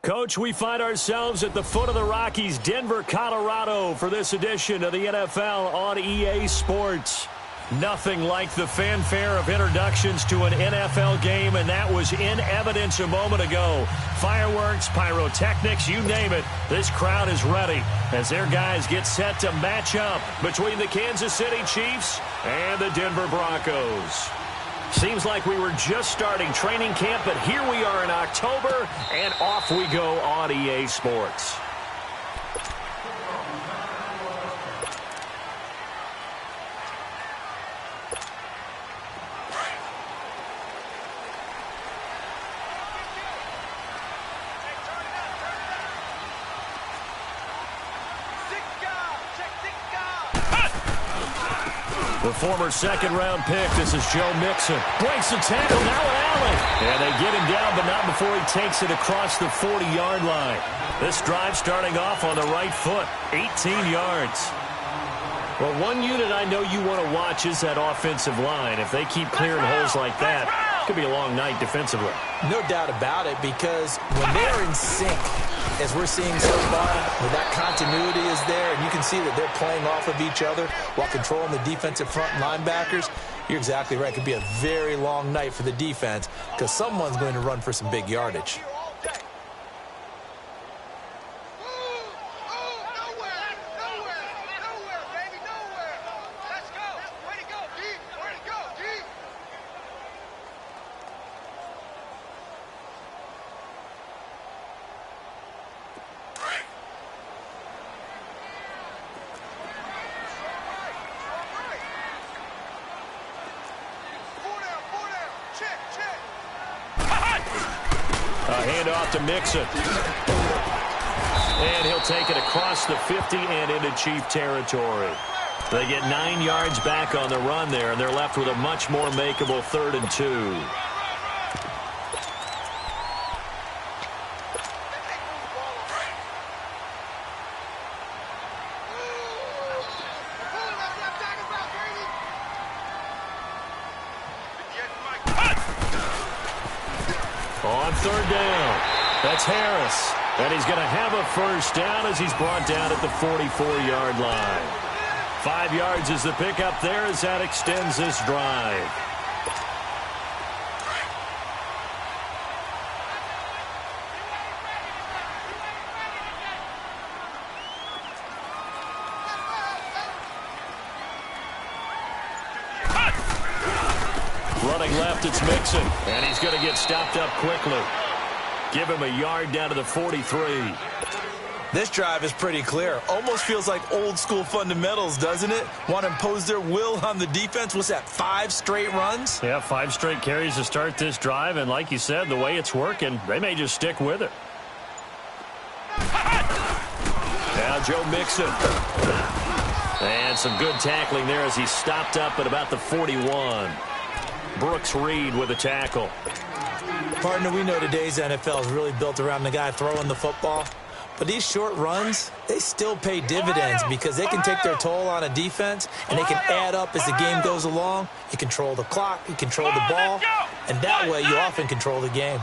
Coach, we find ourselves at the foot of the Rockies, Denver, Colorado, for this edition of the NFL on EA Sports. Nothing like the fanfare of introductions to an NFL game, and that was in evidence a moment ago. Fireworks, pyrotechnics, you name it. This crowd is ready as their guys get set to match up between the Kansas City Chiefs and the Denver Broncos. Seems like we were just starting training camp, but here we are in October, and off we go on EA Sports. The former second-round pick, this is Joe Mixon. Breaks the tackle, now Allen. And they get him down, but not before he takes it across the 40-yard line. This drive starting off on the right foot, 18 yards. Well, one unit I know you want to watch is that offensive line. If they keep clearing holes like that, it could be a long night defensively. No doubt about it, because when they're in sync, as we're seeing so far, where that continuity is there, and you can see that they're playing off of each other while controlling the defensive front linebackers, you're exactly right. It could be a very long night for the defense because someone's going to run for some big yardage. Handoff to Mixon. And he'll take it across the 50 and into Chief territory. They get 9 yards back on the run there, and they're left with a much more makeable 3rd and 2. On 3rd down, that's Harris. And he's going to have a first down as he's brought down at the 44-yard line. 5 yards is the pickup there as that extends this drive. Running left, it's Mixon. And he's going to get stopped up quickly. Give him a yard down to the 43. This drive is pretty clear. Almost feels like old-school fundamentals, doesn't it? Want to impose their will on the defense. What's that, 5 straight runs? Yeah, 5 straight carries to start this drive. And like you said, the way it's working, they may just stick with it. Now Joe Mixon. And some good tackling there as he's stopped up at about the 41. Brooks Reed with a tackle. Partner, we know today's NFL is really built around the guy throwing the football. But these short runs, they still pay dividends because they can take their toll on a defense, and they can add up as the game goes along. You control the clock, you control the ball, and that way you often control the game.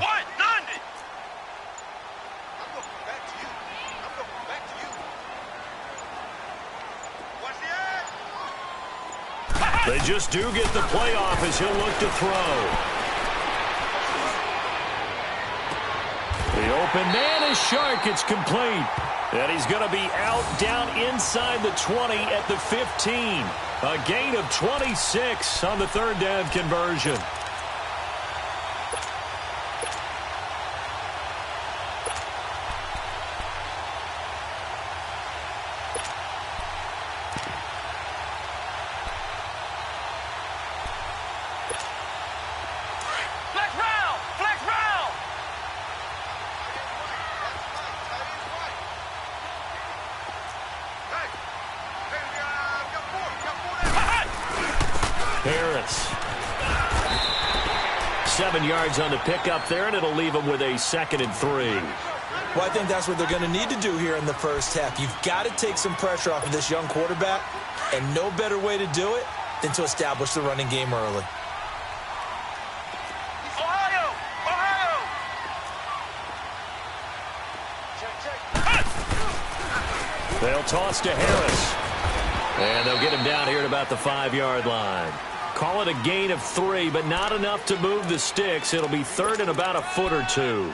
They just do get the playoff as he'll look to throw. The open man is Shark. It's complete. And he's going to be out down inside the 20 at the 15. A gain of 26 on the 3rd down conversion. Harris. 7 yards on the pickup there, and it'll leave him with a 2nd and 3. Well, I think that's what they're going to need to do here in the first half. You've got to take some pressure off of this young quarterback, and no better way to do it than to establish the running game early. They'll toss to Harris. And they'll get him down here at about the 5-yard line. Call it a gain of 3, but not enough to move the sticks. It'll be third and about a foot or two.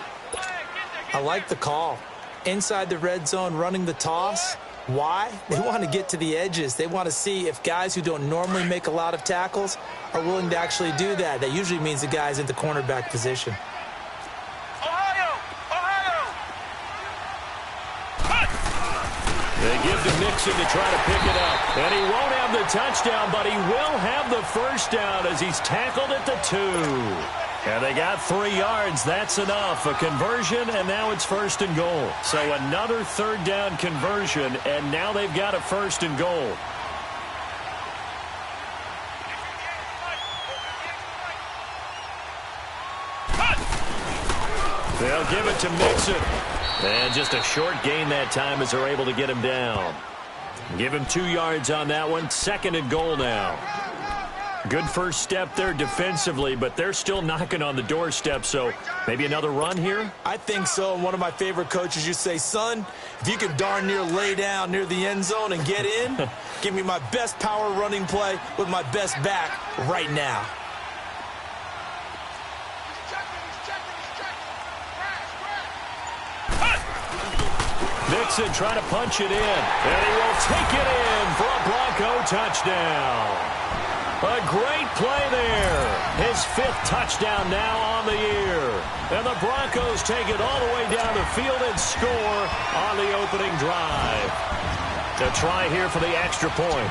I like the call. Inside the red zone running the toss. Why? They want to get to the edges. They want to see if guys who don't normally make a lot of tackles are willing to actually do that. That usually means the guy's in the cornerback position. They give to Mixon to try to pick it up. And he won't have the touchdown, but he will have the first down as he's tackled at the 2. And they got 3 yards. That's enough. A conversion, and now it's first and goal. So another third down conversion, and now they've got a first and goal. They'll give it to Mixon. And just a short gain that time as they're able to get him down. Give him 2 yards on that one. Second and goal now. Good first step there defensively, but they're still knocking on the doorstep, so maybe another run here? I think so. One of my favorite coaches used to say, son, if you can darn near lay down near the end zone and get in, give me my best power running play with my best back right now. Mixon trying to punch it in, and he will take it in for a Bronco touchdown. A great play there. His 5th touchdown now on the year. And the Broncos take it all the way down the field and score on the opening drive. To try here for the extra point.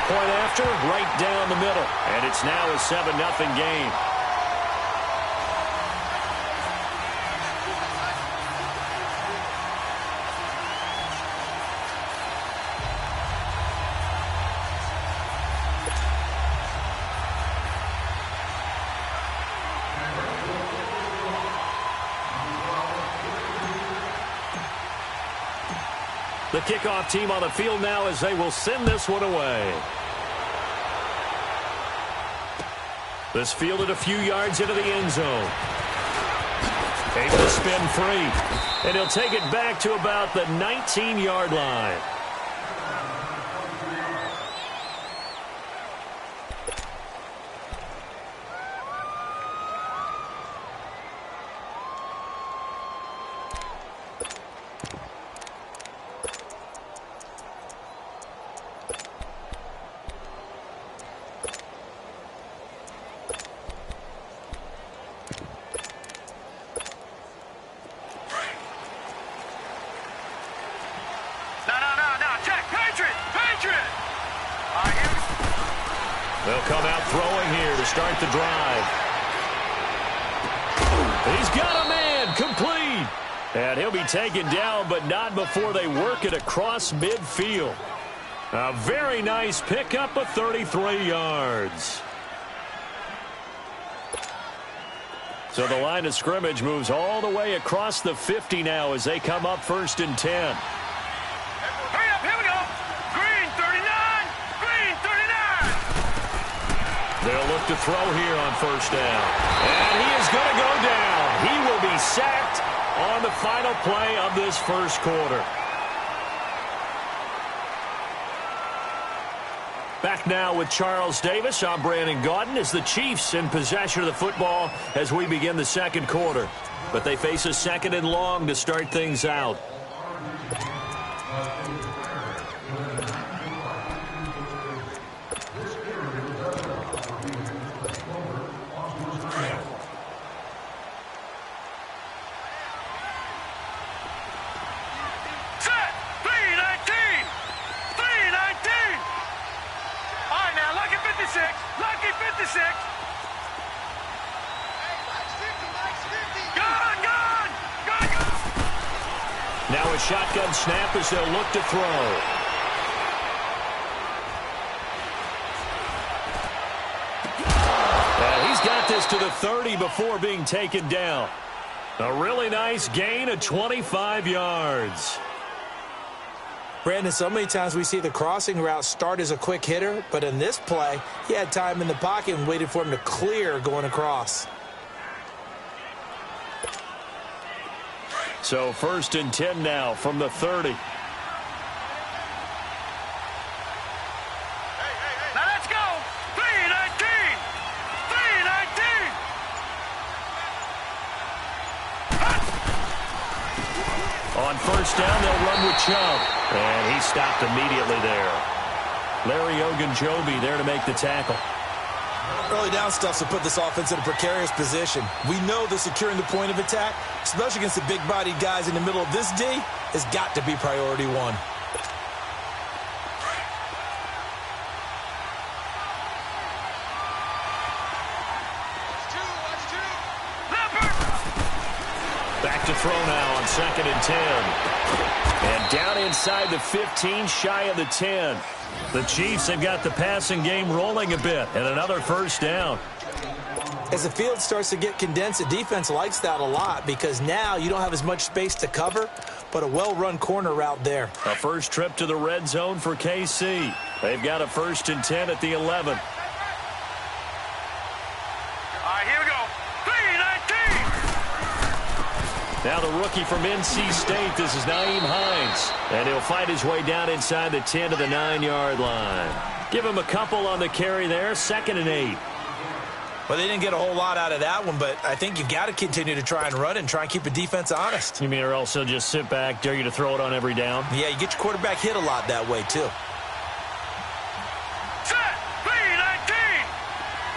Point after, right down the middle. And it's now a 7-0 game. The kickoff team on the field now as they will send this one away. This fielded a few yards into the end zone. Able to spin free. And he'll take it back to about the 19-yard line. They'll come out throwing here to start the drive. He's got a man, complete. And he'll be taken down, but not before they work it across midfield. A very nice pickup of 33 yards. So the line of scrimmage moves all the way across the 50 now as they come up 1st and 10. They'll look to throw here on 1st down. And he is going to go down. He will be sacked on the final play of this 1st quarter. Back now with Charles Davis. I'm Brandon Gaudin as the Chiefs in possession of the football as we begin the 2nd quarter. But they face a 2nd and long to start things out. Now a shotgun snap as they'll look to throw. And he's got this to the 30 before being taken down. A really nice gain of 25 yards. Brandon, so many times we see the crossing route start as a quick hitter, but in this play, he had time in the pocket and waited for him to clear going across. So 1st and 10 now from the 30. Now let's go. 319. 319. On 1st down, they'll run with Chubb. And he stopped immediately there. Larry Ogunjobi there to make the tackle. Early down stuff will put this offense in a precarious position. We know that securing the point of attack, especially against the big-bodied guys in the middle of this D, has got to be priority one. Back to throw now on 2nd and 10. And down inside the 15, shy of the 10. The Chiefs have got the passing game rolling a bit, and another 1st down. As the field starts to get condensed, the defense likes that a lot because now you don't have as much space to cover, but a well-run corner route there. A first trip to the red zone for KC. They've got a 1st and 10 at the 11. Here we go. 319. Now the rookie from NC State, this is Nyheim Hines. And he'll fight his way down inside the 10 to the 9-yard line. Give him a couple on the carry there, 2nd and 8. Well, they didn't get a whole lot out of that one, but I think you've got to continue to try and run and try and keep the defense honest. You mean or else he'll just sit back, dare you to throw it on every down? Yeah, you get your quarterback hit a lot that way, too. Set. 319.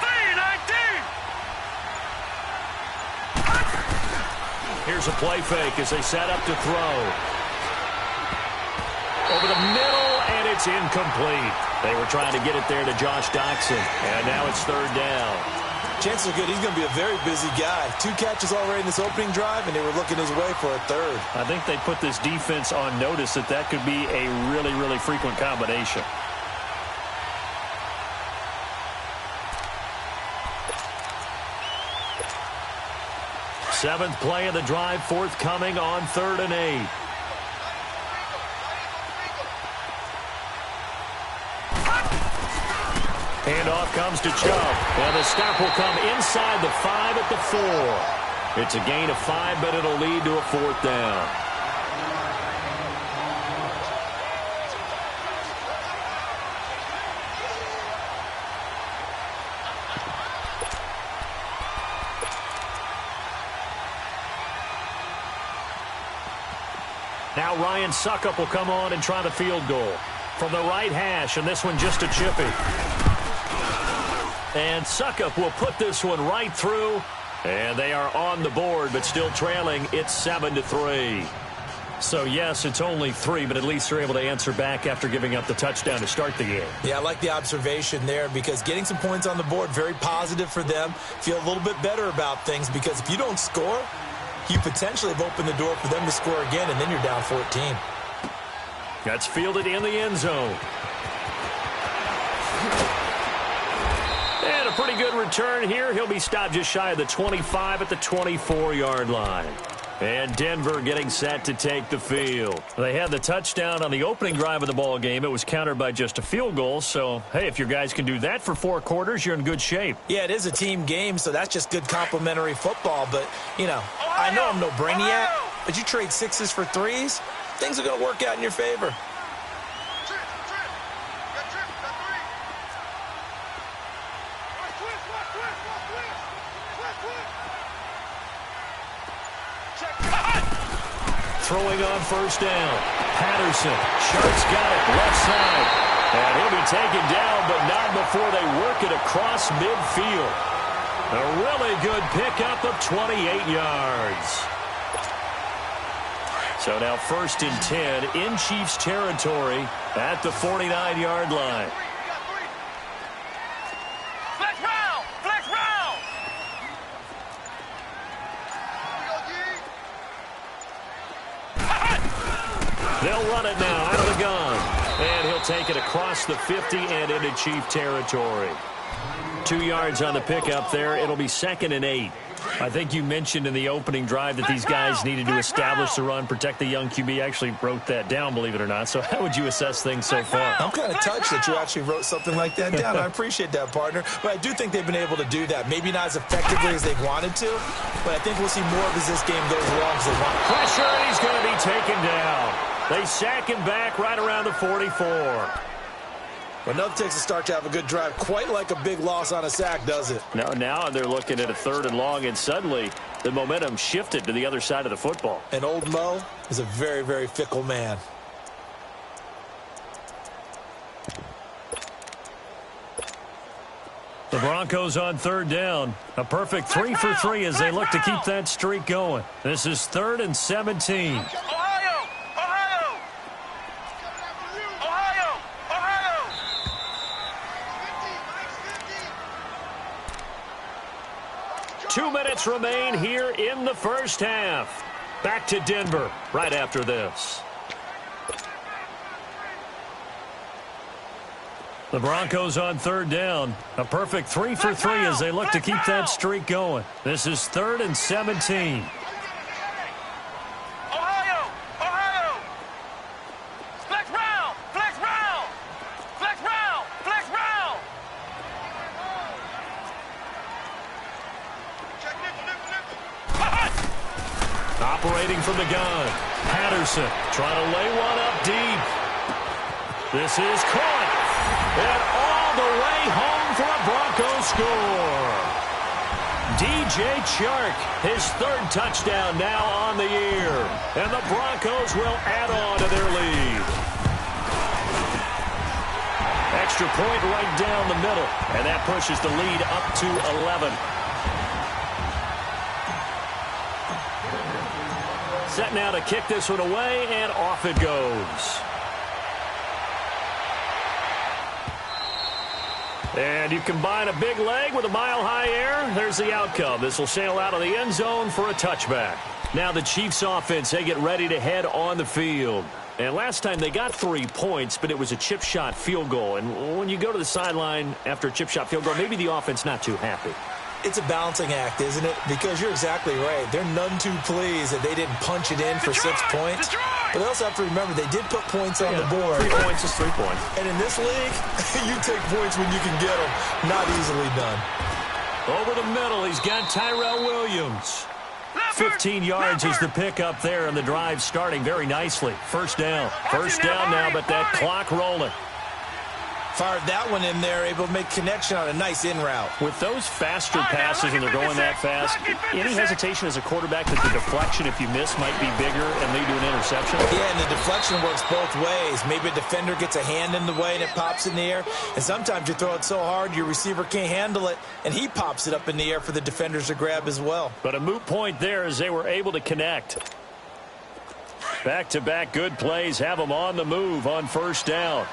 319. Here's a play fake as they set up to throw. Over the middle, and it's incomplete. They were trying to get it there to Josh Doxson, and now it's 3rd down. Chances are good he's going to be a very busy guy. 2 catches already in this opening drive, and they were looking his way for a 3rd. I think they put this defense on notice that could be a really, really frequent combination. Seventh play of the drive, forthcoming on 3rd and 8. Handoff comes to Chubb, and the stop will come inside the 5 at the 4. It's a gain of 5, but it'll lead to a 4th down. Now Ryan Suckup will come on and try the field goal from the right hash, and this one just a chippy. And Suckup will put this one right through, and they are on the board, but still trailing. It's 7-3. So, yes, it's only 3, but at least they're able to answer back after giving up the touchdown to start the game. Yeah, I like the observation there because getting some points on the board, very positive for them. Feel a little bit better about things because if you don't score, you potentially have opened the door for them to score again, and then you're down 14. That's fielded in the end zone. And a pretty good return here. He'll be stopped just shy of the 25 at the 24-yard line. And Denver getting set to take the field. They had the touchdown on the opening drive of the ball game. It was countered by just a field goal. So, hey, if your guys can do that for 4 quarters, you're in good shape. Yeah, it is a team game, so that's just good complimentary football. But, you know, I know I'm no brainiac, but you trade 6s for 3s, things are going to work out in your favor. Throwing on 1st down. Patterson. Sharp's got it. Left side. And he'll be taken down, but not before they work it across midfield. A really good pickup of 28 yards. So now 1st and 10 in Chiefs territory at the 49-yard line. Flex round! Flex round! They'll run it now out of the gun. And he'll take it across the 50 and into Chief territory. 2 yards on the pickup there. It'll be 2nd and 8. I think you mentioned in the opening drive that these guys needed to establish the run, protect the young QB. Actually wrote that down, believe it or not. So how would you assess things so far? I'm kind of touched that you actually wrote something like that down. I appreciate that, partner. But I do think they've been able to do that. Maybe not as effectively as they wanted to, but I think we'll see more of as this game goes along because they want. Pressure, and They sack him back right around the 44. But nothing takes a start to have a good drive quite like a big loss on a sack, does it? No, now they're looking at a 3rd and long, and suddenly the momentum shifted to the other side of the football. And old Mo is a very, very fickle man. The Broncos on 3rd down. A perfect 3 for 3 as they look to keep that streak going. This is 3rd and 17. Ohio! Ohio! Ohio! Ohio! 2 minutes remain here in the first half. Back to Denver right after this. The Broncos on 3rd down. A perfect 3 for 3 as they look to keep that streak going. This is 3rd and 17. Ohio! Ohio! Flex round! Flex round! Flex round! Flex round! Operating from the gun. Patterson trying to lay one up deep. This is caught. And all the way home for a Broncos score. DJ Chark, his 3rd touchdown now on the year. And the Broncos will add on to their lead. Extra point right down the middle. And that pushes the lead up to 11. Set now to kick this one away, and off it goes. And you combine a big leg with a mile-high air, there's the outcome. This will sail out of the end zone for a touchback. Now the Chiefs offense, they get ready to head on the field. And last time they got 3 points, but it was a chip shot field goal. And when you go to the sideline after a chip shot field goal, maybe the offense not too happy. It's a balancing act, isn't it? Because you're exactly right. They're none too pleased that they didn't punch it in for 6 points. But they also have to remember they did put points on the board. 3 points is 3 points. And in this league, you take points when you can get them. Not easily done. Over the middle, he's got Tyrell Williams. 15 yards is the pickup there, and the drive starting very nicely. First down. First down now, but that clock rolling. Fired that one in there, able to make connection on a nice in route. With those faster passes and they're going that fast, any hesitation as a quarterback that the deflection, if you miss, might be bigger and lead to an interception? Yeah, and the deflection works both ways. Maybe a defender gets a hand in the way and it pops in the air. And sometimes you throw it so hard your receiver can't handle it, and he pops it up in the air for the defenders to grab as well. But a moot point there as they were able to connect. Back-to-back good plays have them on the move on first down.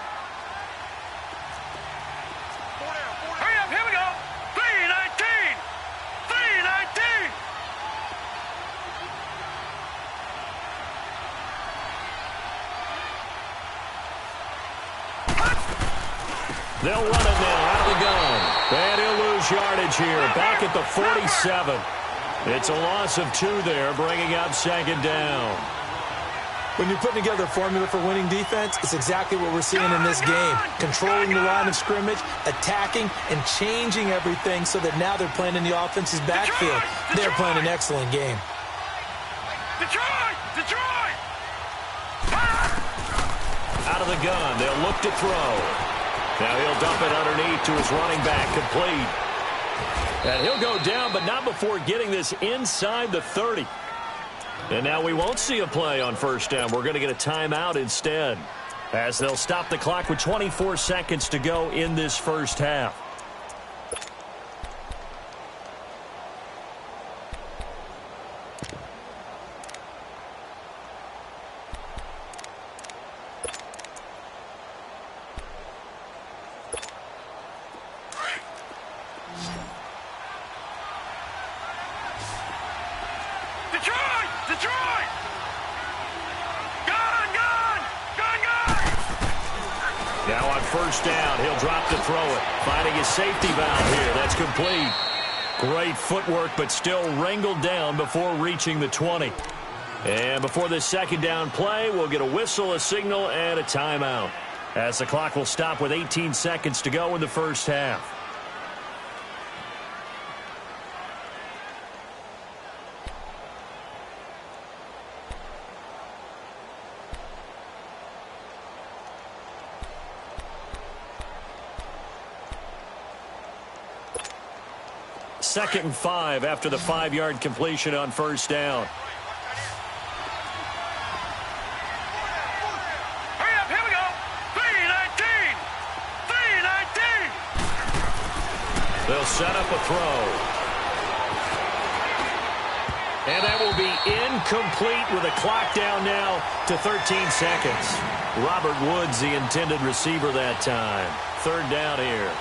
They'll run it now out of the gun. And he'll lose yardage here. Back at the 47. It's a loss of 2 there, bringing up 2nd down. When you're putting together a formula for winning defense, it's exactly what we're seeing in this game. Controlling the line of scrimmage, attacking, and changing everything so that now they're playing in the offense's backfield. They're playing an excellent game. Detroit! Detroit! Out of the gun. They'll look to throw. Now he'll dump it underneath to his running back, complete. And he'll go down, but not before getting this inside the 30. And now we won't see a play on first down. We're going to get a timeout instead, as they'll stop the clock with 24 seconds to go in this first half. First down, he'll drop to throw it. Finding his safety valve here. That's complete. Great footwork, but still wrangled down before reaching the 20. And before this second down play, we'll get a whistle, a signal, and a timeout, as the clock will stop with 18 seconds to go in the first half. 2nd and 5 after the 5-yard completion on first down. Hurry up, here we go. 319. 319. They'll set up a throw. And that will be incomplete with a clock down now to 13 seconds. Robert Woods, the intended receiver that time. 3rd down here.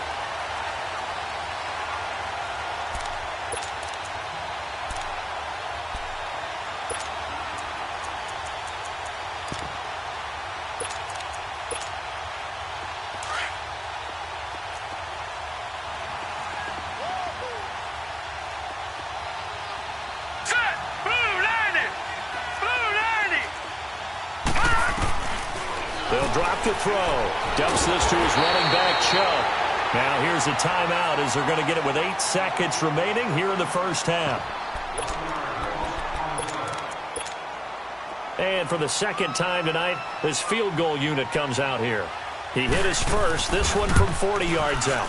They'll drop the throw. Dumps this to his running back, Chubb. Now here's a timeout as they're going to get it with 8 seconds remaining here in the first half. And for the 2nd time tonight, this field goal unit comes out here. He hit his first, this one from 40 yards out.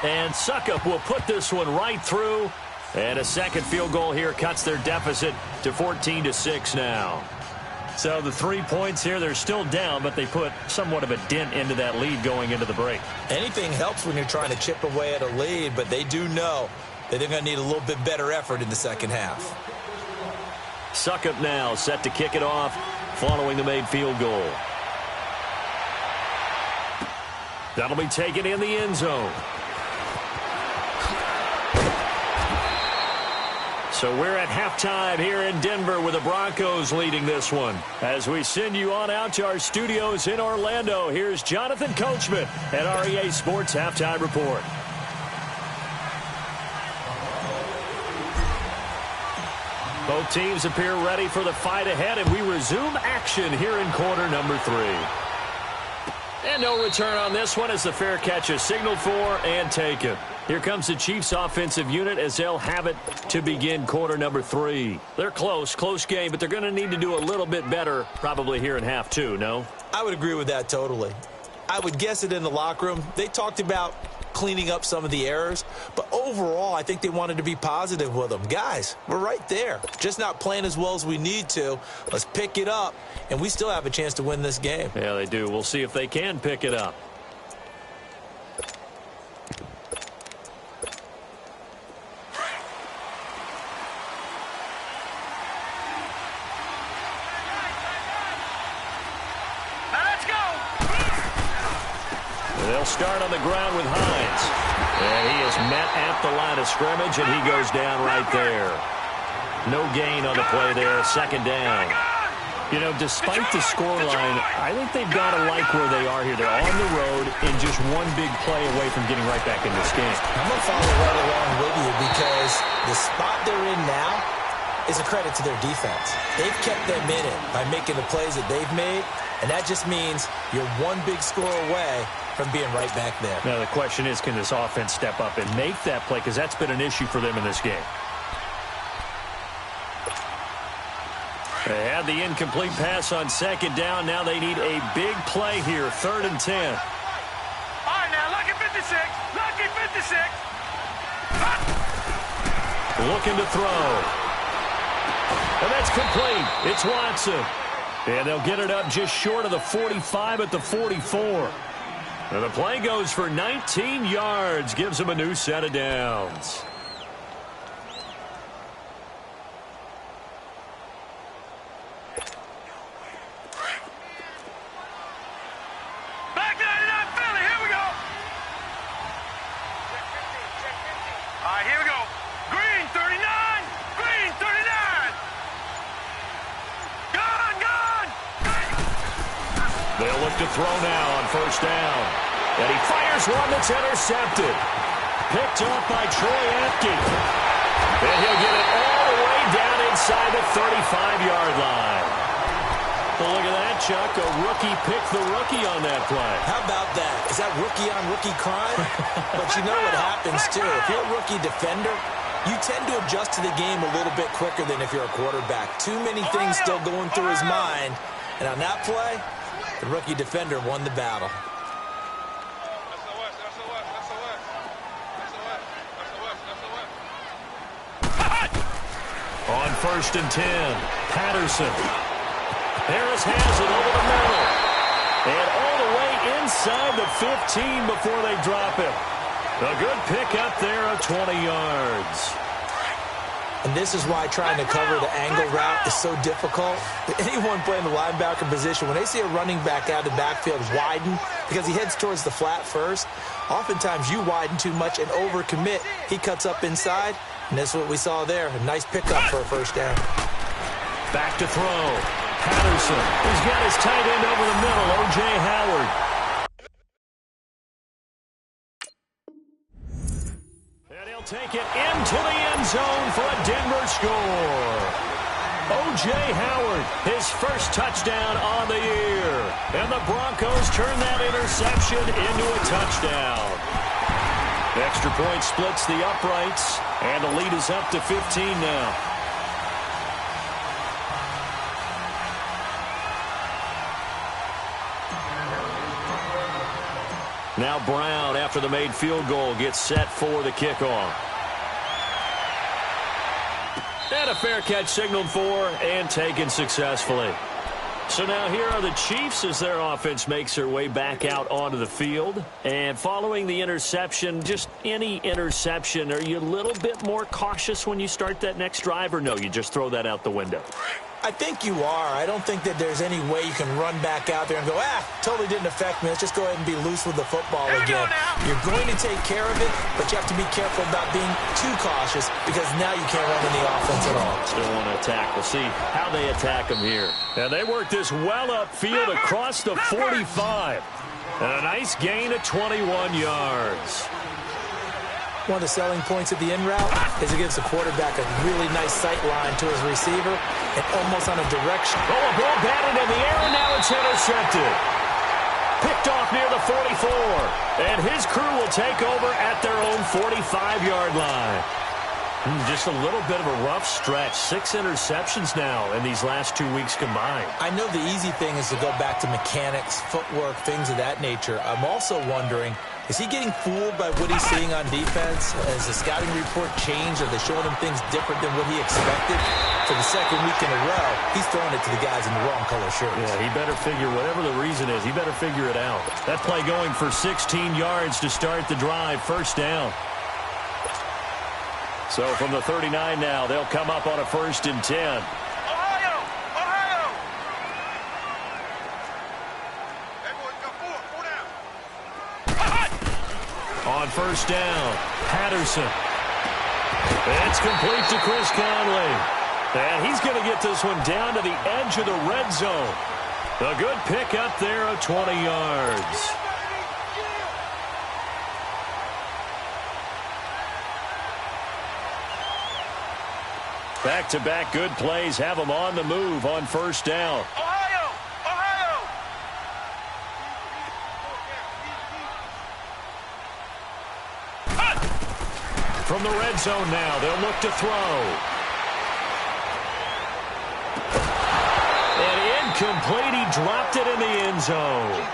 And Suckup will put this one right through. And a 2nd field goal here cuts their deficit to 14-6 now. So the 3 points here, they're still down, but they put somewhat of a dent into that lead going into the break. Anything helps when you're trying to chip away at a lead, but they do know that they're going to need a little bit better effort in the 2nd half. Suckup now set to kick it off following the made field goal. That'll be taken in the end zone. So we're at halftime here in Denver with the Broncos leading this one. As we send you on out to our studios in Orlando, here's Jonathan Coachman at REA Sports Halftime Report. Both teams appear ready for the fight ahead, and we resume action here in quarter number 3. And no return on this one as the fair catch is signaled for and taken. Here comes the Chiefs offensive unit as they'll have it to begin quarter number 3. They're close game, but they're going to need to do a little bit better probably here in half 2, no? I would agree with that totally. I would guess it in the locker room. They talked about cleaning up some of the errors, but overall I think they wanted to be positive with them. Guys, we're right there. Just not playing as well as we need to. Let's pick it up, and we still have a chance to win this game. Yeah, they do. We'll see if they can pick it up. They'll start on the ground with Hines. And he is met at the line of scrimmage, and he goes down right there. No gain on the play there, 2nd down. You know, despite the scoreline, I think they've got to like where they are here. They're on the road and just one big play away from getting right back in this game. I'm going to follow right along with you because the spot they're in now is a credit to their defense. They've kept them in it by making the plays that they've made, and that just means you're one big score away from being right back there. Now the question is, can this offense step up and make that play? Because that's been an issue for them in this game. They had the incomplete pass on 2nd down. Now they need a big play here, 3rd and 10. All right, now, lucky 56. Lucky 56. Looking to throw. And that's complete. It's Watson. And they'll get it up just short of the 45 at the 44. And the play goes for 19 yards, gives them a new set of downs. Back 99 Philly, here we go. All right, here we go. Green 39. Green 39. Gone. They'll look to throw now on 1st down. And he fires one that's intercepted. Picked up by Troy Apke. And he'll get it all the way down inside the 35-yard line. Well, look at that, Chuck. A rookie picked the rookie on that play. How about that? Is that rookie-on-rookie crime? But you know what happens, too. If you're a rookie defender, you tend to adjust to the game a little bit quicker than if you're a quarterback. Too many things still going through his mind. And on that play, the rookie defender won the battle. On 1st and 10, Patterson. Harris has it over the middle. And all the way inside the 15 before they drop him. A good pickup there of 20 yards. And this is why trying to cover the angle route is so difficult. Anyone playing the linebacker position, when they see a running back out of the backfield widen because he heads towards the flat first, oftentimes you widen too much and overcommit. He cuts up inside, and that's what we saw there. A nice pickup for a first down. Back to throw. Patterson. He's got his tight end over the middle, O.J. Howard. And he'll take it into the end zone for a Denver score. O.J. Howard, his first touchdown on the year. And the Broncos turn that interception into a touchdown. Extra point splits the uprights, and the lead is up to 15 now. Now Brown, after the made field goal, gets set for the kickoff. And a fair catch signaled for and taken successfully. So now here are the Chiefs as their offense makes their way back out onto the field. And following the interception, just any interception, are you a little bit more cautious when you start that next drive, or no, you just throw that out the window? I think you are. I don't think that there's any way you can run back out there and go, totally didn't affect me. Let's just go ahead and be loose with the football again. You're going to take care of it, but you have to be careful about being too cautious because now you can't run any offense at all. Still want to attack. We'll see how they attack them here. And they work this well upfield across the 45. And a nice gain of 21 yards. One of the selling points of the in route is it gives the quarterback a really nice sight line to his receiver and almost on a direction. Oh, a ball batted in the air, and now it's intercepted. Picked off near the 44. And his crew will take over at their own 45-yard line. Just a little bit of a rough stretch. 6 interceptions now in these last 2 weeks combined. I know the easy thing is to go back to mechanics, footwork, things of that nature. I'm also wondering, is he getting fooled by what he's seeing on defense? Has the scouting report changed? Are they showing him things different than what he expected? For the second week in a row, he's throwing it to the guys in the wrong color shirts. Yeah, he better figure, whatever the reason is, he better figure it out. That play going for 16 yards to start the drive, first down. So from the 39 now, they'll come up on a 1st and 10. Ohio! Ohio! Hey, boys, got four down. On 1st down, Patterson. It's complete to Chris Conley. And he's going to get this one down to the edge of the red zone. A good pickup there of 20 yards. Back-to-back good plays have them on the move on 1st down. Ohio! Ohio! From the red zone now, they'll look to throw. And incomplete, he dropped it in the end zone.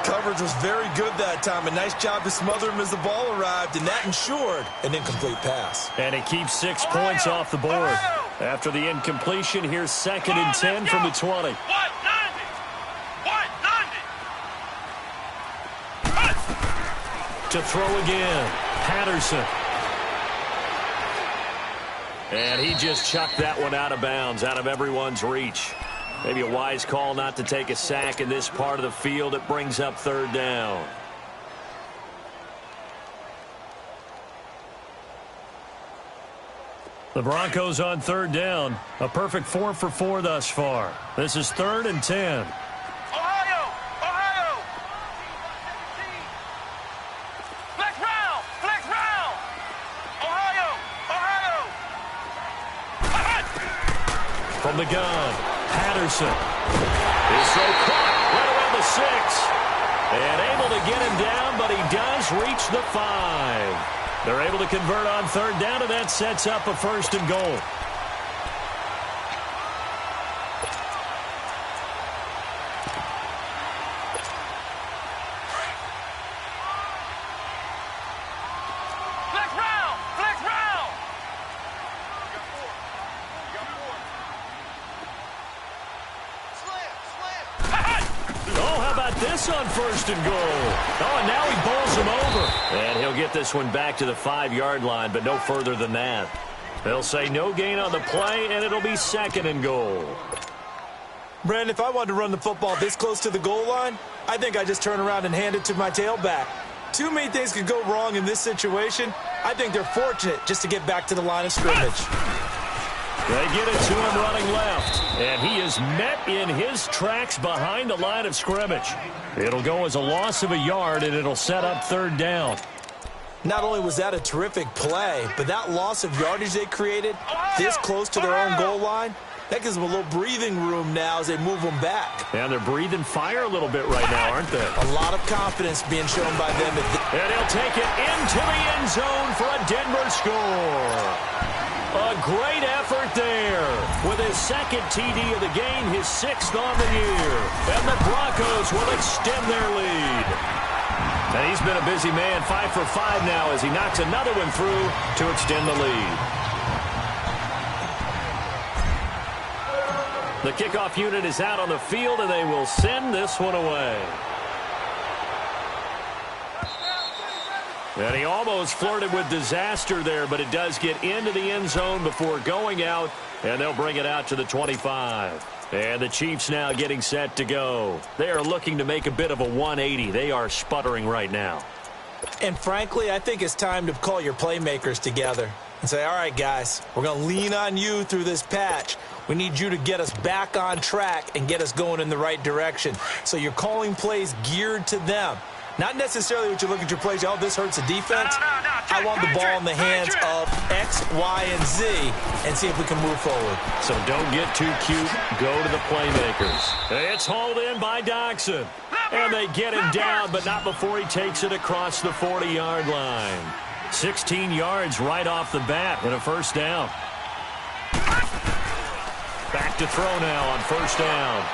Coverage was very good that time. A nice job to smother him as the ball arrived, and that ensured an incomplete pass. And he keeps 6 points off the board. After the incompletion, here's 2nd and 10 from the 20. What? 90! What? 90! To throw again, Patterson. And he just chucked that one out of bounds, out of everyone's reach. Maybe a wise call not to take a sack in this part of the field. It brings up 3rd down. The Broncos on 3rd down. A perfect 4 for 4 thus far. This is 3rd and 10. Ohio! Ohio! Flex round! Flex round! Ohio! Ohio! From the gun, Patterson is so caught right around the 6. And able to get him down, but he does reach the 5. They're able to convert on 3rd down, and that sets up a 1st and goal. Flex round! Flex round! about this on 1st and goal? Oh, and now he bowls him over. And he'll get this one back to the 5-yard line, but no further than that. They'll say no gain on the play, and it'll be 2nd and goal. Brandon, if I wanted to run the football this close to the goal line, I think I just turn around and hand it to my tailback. Too many things could go wrong in this situation. I think they're fortunate just to get back to the line of scrimmage. They get it to him running left, and he is met in his tracks behind the line of scrimmage. It'll go as a loss of a yard, and it'll set up 3rd down. Not only was that a terrific play, but that loss of yardage they created this close to their own goal line, that gives them a little breathing room now as they move them back. And they're breathing fire a little bit right now, aren't they? A lot of confidence being shown by them. And he'll take it into the end zone for a Denver score. A great effort there. With his 2nd TD of the game, his 6th on the year. And the Broncos will extend their lead. And he's been a busy man, 5 for 5 now as he knocks another one through to extend the lead. The kickoff unit is out on the field, and they will send this one away. And he almost flirted with disaster there, but it does get into the end zone before going out, and they'll bring it out to the 25. And the Chiefs now getting set to go. They are looking to make a bit of a 180. They are sputtering right now. And frankly, I think it's time to call your playmakers together and say, all right, guys, we're going to lean on you through this patch. We need you to get us back on track and get us going in the right direction. So you're calling plays geared to them. Not necessarily what you look at your plays, oh, this hurts the defense. I want the ball in the hands of X, Y, and Z and see if we can move forward. So don't get too cute. Go to the playmakers. It's hauled in by Doxson. And they get him down, but not before he takes it across the 40-yard line. 16 yards right off the bat and a 1st down. Back to throw now on 1st down.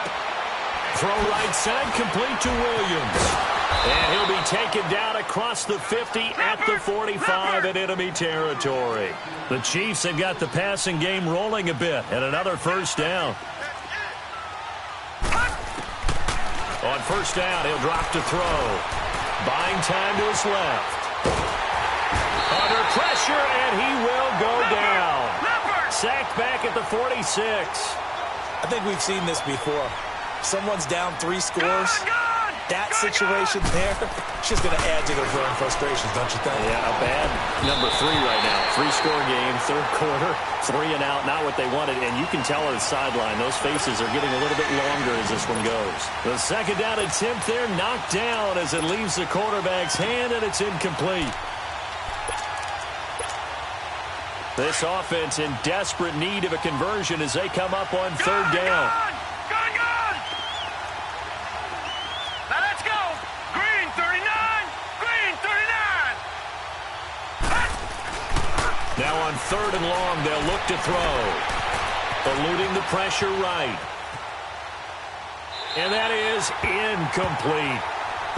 Throw right side, complete to Williams. And he'll be taken down across the 50 at the 45 in enemy territory. The Chiefs have got the passing game rolling a bit, and another 1st down. On 1st down, he'll drop to throw. Buying time to his left. Under pressure, and he will go down. Sacked back at the 46. I think we've seen this before. Someone's down 3 scores. That situation there, it's just going to add to their growing frustrations, don't you think? Yeah, a bad number 3 right now. 3-score game, 3rd quarter, 3 and out, not what they wanted. And you can tell on the sideline, those faces are getting a little bit longer as this one goes. The 2nd down attempt there, knocked down as it leaves the quarterback's hand, and it's incomplete. This offense in desperate need of a conversion as they come up on 3rd down. Now on 3rd and long, they'll look to throw. Eluding the pressure right. And that is incomplete.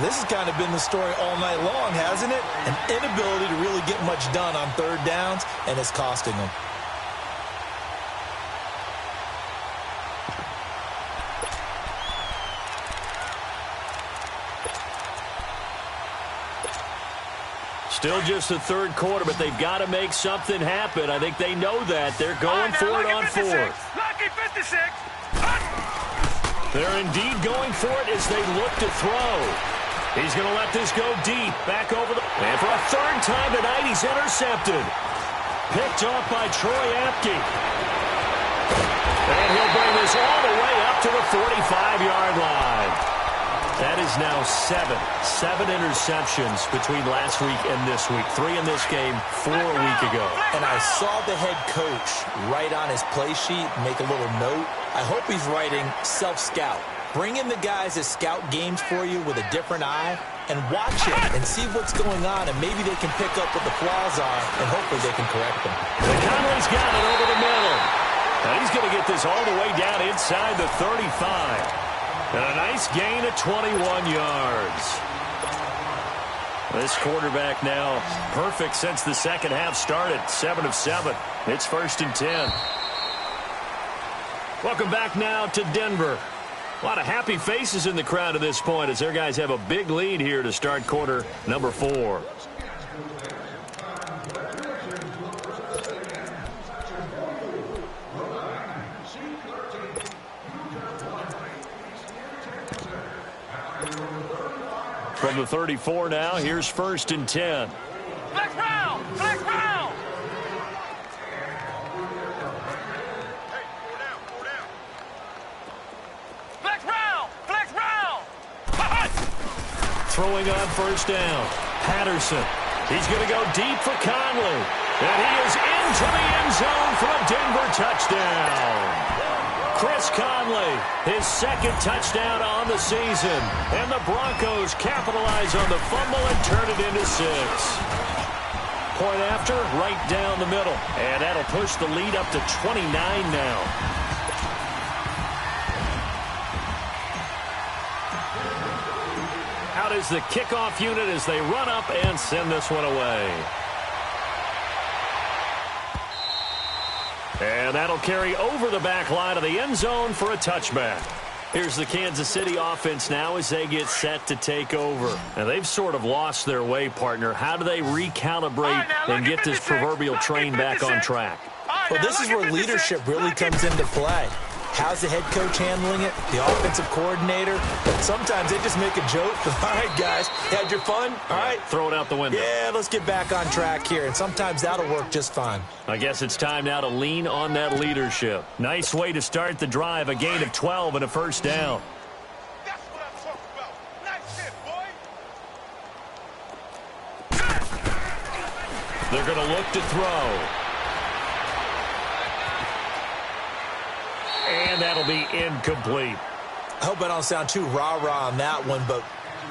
This has kind of been the story all night long, hasn't it? An inability to really get much done on 3rd downs, and it's costing them. Still just the 3rd quarter, but they've got to make something happen. I think they know that. They're going for it on 4th. Lucky 56. They're indeed going for it as they look to throw. He's going to let this go deep. Back over the... And for a 3rd time tonight, he's intercepted. Picked off by Troy Apke. And he'll bring this all the way up to the 45-yard line. That is now 7 interceptions between last week and this week. 3 in this game, 4 a week ago. And I saw the head coach write on his play sheet, make a little note. I hope he's writing self-scout. Bring in the guys that scout games for you with a different eye and watch it and see what's going on, and maybe they can pick up what the flaws are, and hopefully they can correct them. And Conley's got it over the middle. And he's going to get this all the way down inside the 35. And a nice gain of 21 yards. This quarterback now perfect since the 2nd half started. 7 of 7. It's 1st and 10. Welcome back now to Denver. A lot of happy faces in the crowd at this point as their guys have a big lead here to start quarter number 4. From the 34 now, here's 1st and 10. Flex round! Flex round! Hey, four down. Flex round! Flex round! Throwing on 1st down. Patterson. He's going to go deep for Conley. And he is into the end zone for a Denver touchdown. Chris Conley, his 2nd touchdown on the season. And the Broncos capitalize on the fumble and turn it into 6. Point after, right down the middle. And that'll push the lead up to 29 now. Out is the kickoff unit as they run up and send this one away. And that'll carry over the back line of the end zone for a touchback. Here's the Kansas City offense now as they get set to take over. And they've sort of lost their way, partner. How do they recalibrate and get this proverbial train back on track? Well, this is where leadership really comes into play. How's the head coach handling it? The offensive coordinator? Sometimes they just make a joke. All right, guys, had your fun? All right. Throw it out the window. Yeah, let's get back on track here. And sometimes that'll work just fine. I guess it's time now to lean on that leadership. Nice way to start the drive. A gain of 12 and a 1st down. That's what I'm talking about. Nice hit, boy. They're going to look to throw. And that'll be incomplete. I hope I don't sound too rah-rah on that one, but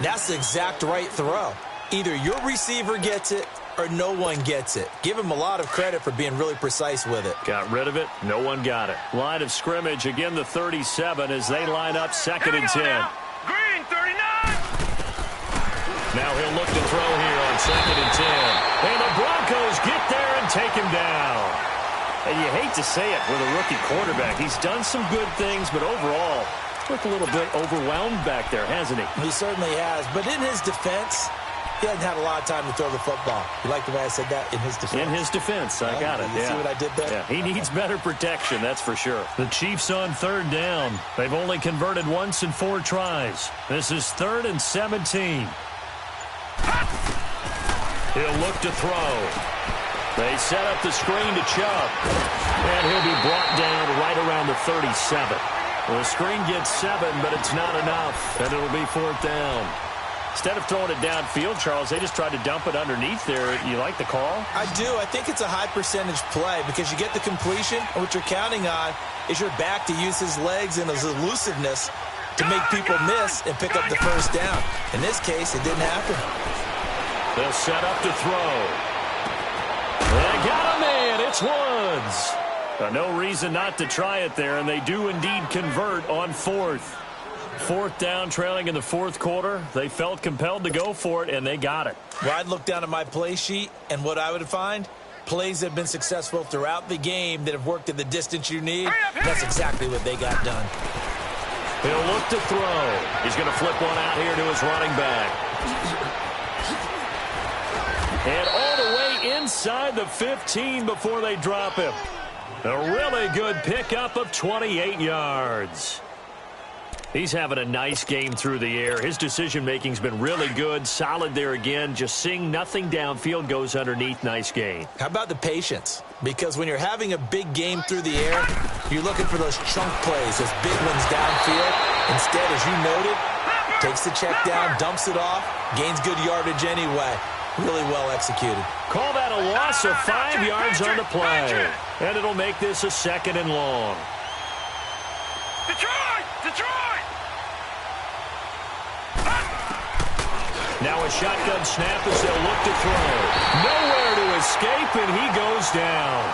that's the exact right throw. Either your receiver gets it or no one gets it. Give him a lot of credit for being really precise with it. Got rid of it. No one got it. Line of scrimmage, again the 37 as they line up 2nd and 10. Green, 39! Now he'll look to throw here on 2nd and 10. And the Broncos get there and take him down. And you hate to say it with a rookie quarterback. He's done some good things, but overall, looked a little bit overwhelmed back there, hasn't he? He certainly has. But in his defense, he hasn't had a lot of time to throw the football. You like the way I said that? In his defense. In his defense. I got it. You see what I did there? Yeah, he needs better protection, that's for sure. The Chiefs on 3rd down. They've only converted once in 4 tries. This is 3rd and 17. He'll look to throw. They set up the screen to Chubb. And he'll be brought down right around the 37. Well, the screen gets 7, but it's not enough. And it'll be 4th down. Instead of throwing it downfield, Charles, they just tried to dump it underneath there. You like the call? I do. I think it's a high percentage play because you get the completion, and what you're counting on is your back to use his legs and his elusiveness to make people miss and pick up the 1st down. In this case, it didn't happen. They'll set up to throw. They got him in. It's Woods. No reason not to try it there, and they do indeed convert on 4th. 4th down, trailing in the 4th quarter. They felt compelled to go for it, and they got it. Well, I'd look down at my play sheet, and what I would find, plays that have been successful throughout the game that have worked at the distance you need. That's exactly what they got done. He'll look to throw. He's going to flip one out here to his running back. And all the way inside the 15 before they drop him. A really good pickup of 28 yards. He's having a nice game through the air. His decision-making's been really good. Solid there again. Just seeing nothing downfield goes underneath. Nice game. How about the patience? Because when you're having a big game through the air, you're looking for those chunk plays, those big ones downfield. Instead, as you noted, takes the check down, dumps it off, gains good yardage anyway. Really well executed. Call that a loss of 5 yards on the play. And it'll make this a 2nd and long. Detroit! Detroit! Now a shotgun snap as they'll look to throw. Nowhere to escape, and he goes down.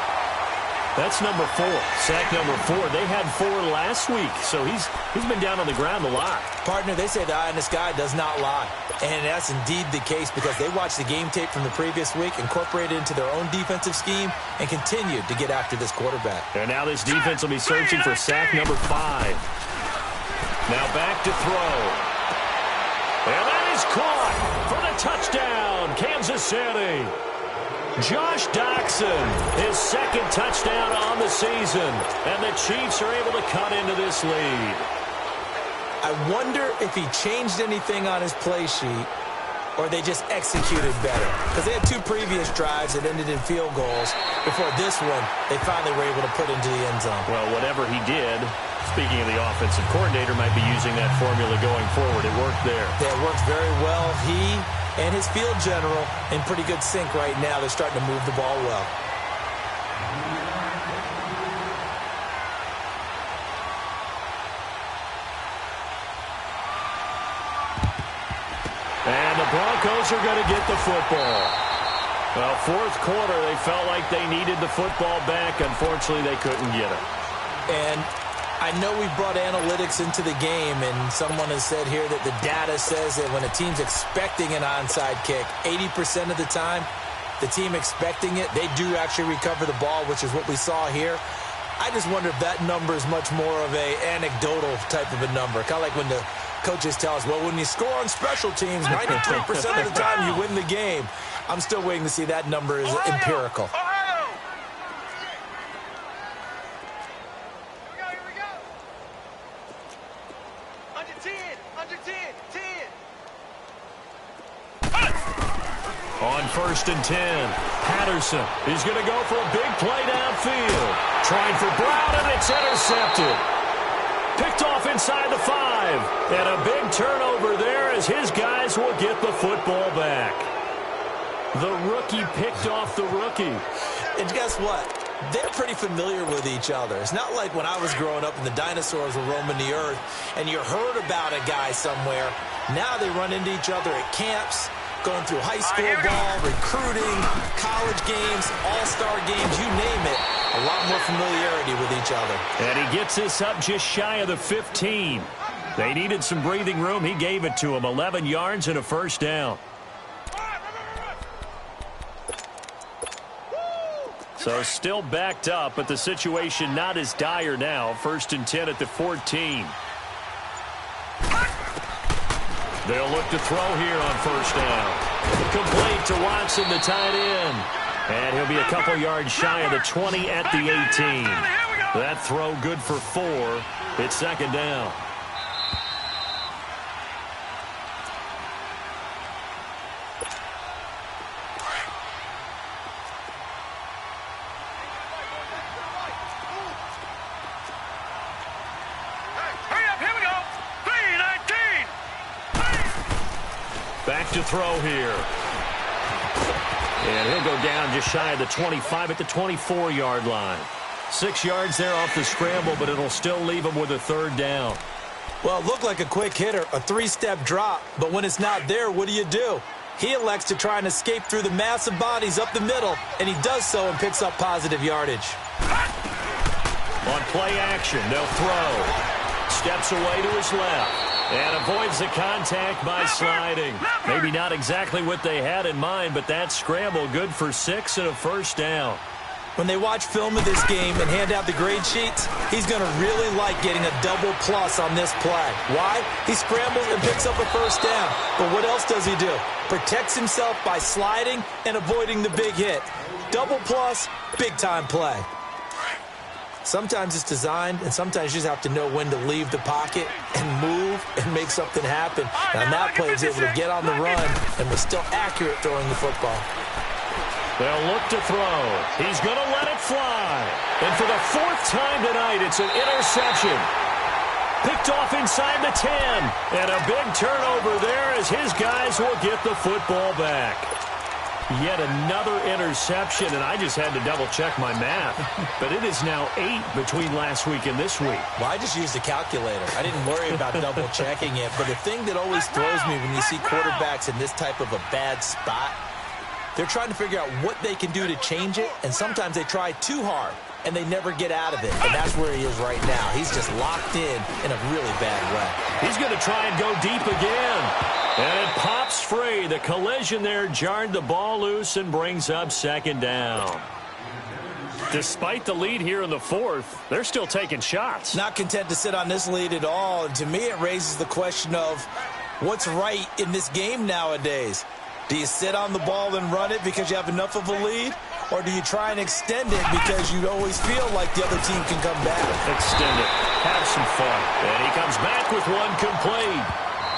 That's number 4. Sack number 4. They had 4 last week, so he's been down on the ground a lot. Partner, they say the eye in the sky does not lie. And that's indeed the case because they watched the game tape from the previous week, incorporated it into their own defensive scheme, and continued to get after this quarterback. And now this defense will be searching for sack number 5. Now back to throw. And that is caught for the touchdown, Kansas City. Josh Doxson, his second touchdown on the season. And the Chiefs are able to cut into this lead. I wonder if he changed anything on his play sheet or they just executed better. Because they had two previous drives that ended in field goals. Before this one, they finally were able to put into the end zone. Well, whatever he did, speaking of the offensive coordinator, might be using that formula going forward. It worked there. Yeah, it worked very well. He and his field general in pretty good sync right now. They're starting to move the ball well. And the Broncos are going to get the football. Well, fourth quarter, they felt like they needed the football back. Unfortunately, they couldn't get it. And I know we brought analytics into the game, and someone has said here that the data says that when a team's expecting an onside kick, 80% of the time, the team expecting it, they do actually recover the ball, which is what we saw here. I just wonder if that number is much more of a anecdotal type of a number. Kind of like when the coaches tell us, well, when you score on special teams, 93% of the time you win the game. I'm still waiting to see that number is empirical. On 1st and 10, Patterson is going to go for a big play downfield. Trying for Brown, and it's intercepted. Picked off inside the 5. And a big turnover there as his guys will get the football back. The rookie picked off the rookie. And guess what? They're pretty familiar with each other. It's not like when I was growing up and the dinosaurs were roaming the earth and you heard about a guy somewhere. Now they run into each other at camps, going through high school ball, recruiting, college games, all-star games, you name it. A lot more familiarity with each other. And he gets this up just shy of the 15. They needed some breathing room. He gave it to him. 11 yards and a first down. So still backed up, but the situation not as dire now. 1st and 10 at the 14. They'll look to throw here on 1st down. Complete to Watson, the tight end. And he'll be a couple yards shy of the 20 at the 18. That throw good for 4. It's 2nd down. Back to throw here. And he'll go down just shy of the 25 at the 24-yard line. 6 yards there off the scramble, but it'll still leave him with a 3rd down. Well, it looked like a quick hitter, a 3-step drop, but when it's not there, what do? He elects to try and escape through the massive bodies up the middle, and he does so and picks up positive yardage. On play action, they'll throw. Steps away to his left. And avoids the contact by sliding. Maybe not exactly what they had in mind, but that scramble good for 6 and a 1st down. When they watch film of this game and hand out the grade sheets, he's going to really like getting a double plus on this play. Why? He scrambles and picks up a 1st down. But what else does he do? Protects himself by sliding and avoiding the big hit. Double plus, big-time play. Sometimes it's designed, and sometimes you just have to know when to leave the pocket and move and make something happen. And that play is able to get on the run and was still accurate throwing the football. They'll look to throw. He's going to let it fly. And for the 4th time tonight, it's an interception. Picked off inside the 10. And a big turnover there as his guys will get the football back. Yet another interception, and I just had to double-check my math. But it is now 8 between last week and this week. Well, I just used a calculator. I didn't worry about double-checking it. But the thing that always throws me when you see quarterbacks in this type of a bad spot, they're trying to figure out what they can do to change it, and sometimes they try too hard, and they never get out of it. And that's where he is right now. He's just locked in a really bad way. He's going to try and go deep again. And it pops free. The collision there jarred the ball loose and brings up 2nd down. Despite the lead here in the fourth, they're still taking shots. Not content to sit on this lead at all. And to me, it raises the question of what's right in this game nowadays. Do you sit on the ball and run it because you have enough of a lead? Or do you try and extend it because you always feel like the other team can come back? Extend it. Have some fun. And he comes back with one complete.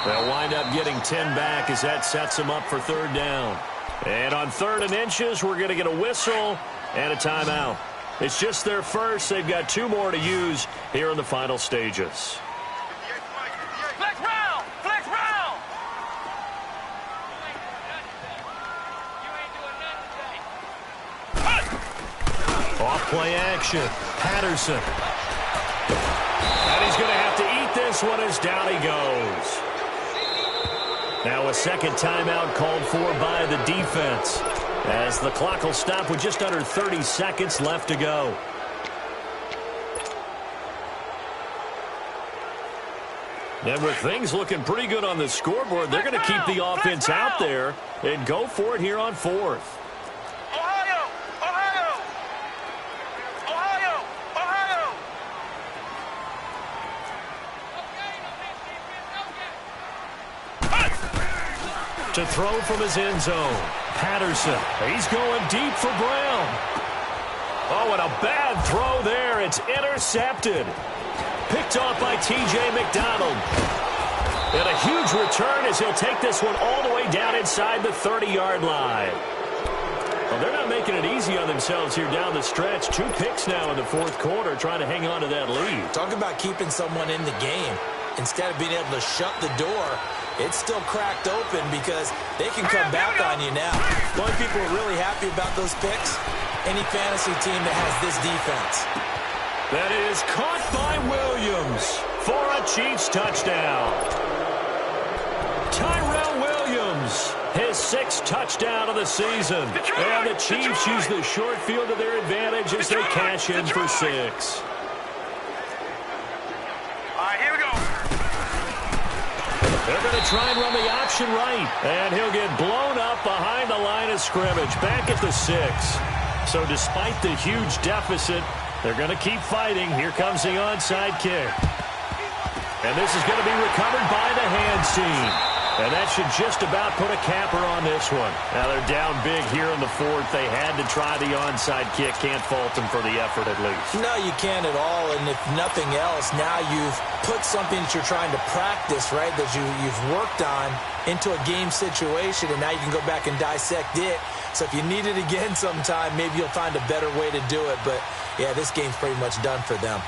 They'll wind up getting 10 back as that sets them up for third down. And on 3rd and inches, we're going to get a whistle and a timeout. It's just their first. They've got 2 more to use here in the final stages. Flex round! Flex round! Off play action. Patterson. And he's going to have to eat this one as down he goes. Now a second timeout called for by the defense, as the clock will stop with just under 30 seconds left to go. And with things looking pretty good on the scoreboard, they're going to keep the offense out there and go for it here on 4th. Ohio! Ohio! Ohio! Ohio! To throw from his end zone. Patterson. He's going deep for Brown. Oh, and a bad throw there. It's intercepted. Picked off by T.J. McDonald. And a huge return as he'll take this one all the way down inside the 30-yard line. Well, they're not making it easy on themselves here down the stretch. 2 picks now in the 4th quarter, trying to hang on to that lead. Talk about keeping someone in the game. Instead of being able to shut the door, it's still cracked open because they can come back on you now. The only people who are really happy about those picks, any fantasy team that has this defense. That is caught by Williams for a Chiefs touchdown. Tyrell Williams, his 6th touchdown of the season. And the Chiefs use the short field to their advantage as they cash in for 6. All right, here we go. They're going to try and run the option right. And he'll get blown up behind the line of scrimmage, back at the 6. So despite the huge deficit, they're going to keep fighting. Here comes the onside kick. And this is going to be recovered by the hands team. And that should just about put a capper on this one. Now they're down big here in the 4th. They had to try the onside kick. Can't fault them for the effort at least. No, you can't at all. And if nothing else, now you've put something that you're trying to practice, right, that you've worked on into a game situation, and now you can go back and dissect it. So if you need it again sometime, maybe you'll find a better way to do it. But, yeah, this game's pretty much done for them.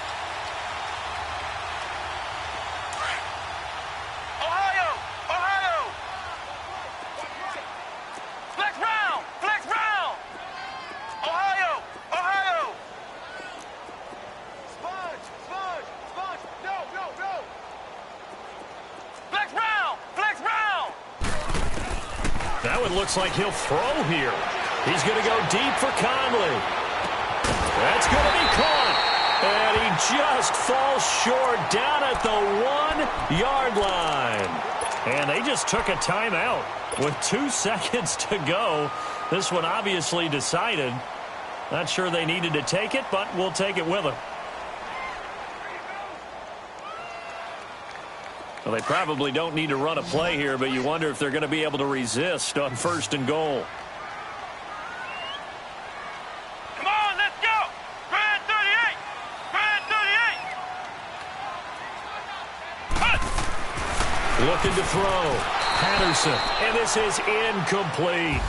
Looks like he'll throw here. He's going to go deep for Conley. That's going to be caught. And he just falls short down at the 1-yard line. And they just took a timeout with 2 seconds to go. This one obviously decided. Not sure they needed to take it, but we'll take it with them. Well, they probably don't need to run a play here, but you wonder if they're going to be able to resist on 1st and goal. Come on, let's go! Grand 38! Grand 38! Looking to throw. Patterson. And this is incomplete.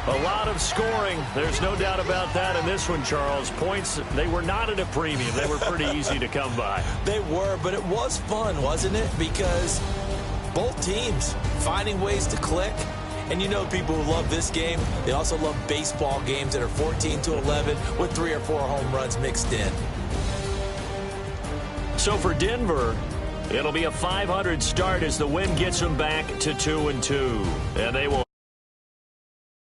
A lot of scoring. There's no doubt about that in this one, Charles. Points, they were not at a premium. They were pretty easy to come by. They were, but it was fun, wasn't it? Because both teams finding ways to click. And you know people who love this game, they also love baseball games that are 14-11 with 3 or 4 home runs mixed in. So for Denver, it'll be a .500 start as the win gets them back to 2-2. And they will